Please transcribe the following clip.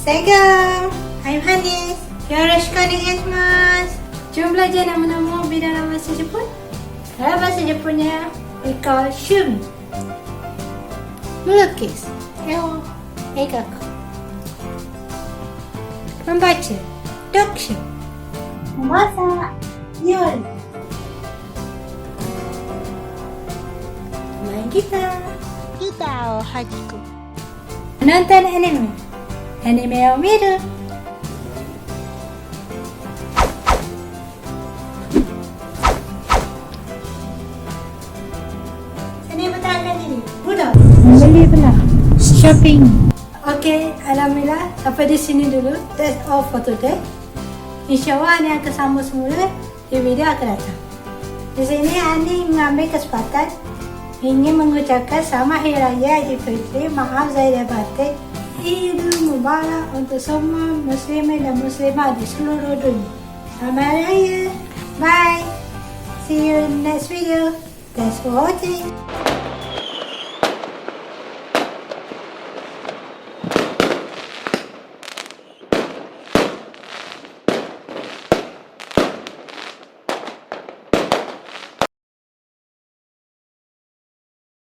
Assalamualaikum. I'm Hanis. Yoroshiku onegaishimasu. Jom belajar nama-nama bidang dalam bahasa Jepun. Dalam bahasa Jepunnya, we call shumi. Melukis. Eigaku. Membaca. Dokshu. Memasak. Yori. Main gitar. Gitar o hajiku. Menonton anime. Animeを見る. Seni bertangkan diri. Budak. Membeli belah. Shopping. Okay, alhamdulillah. Sampai di sini dulu. That's all for today. InsyaAllah Ani akan sambung semula di video akan datang. Di sini Ani mengambil kesempatan ingin mengucapkan selamat Hari Raya Aidilfitri. Maaf zahir dan batin. Idul Mubarak untuk semua muslimin dan muslimah di seluruh dunia. Selamat Hari Raya. Bye. See you in the next video. Thanks for watching.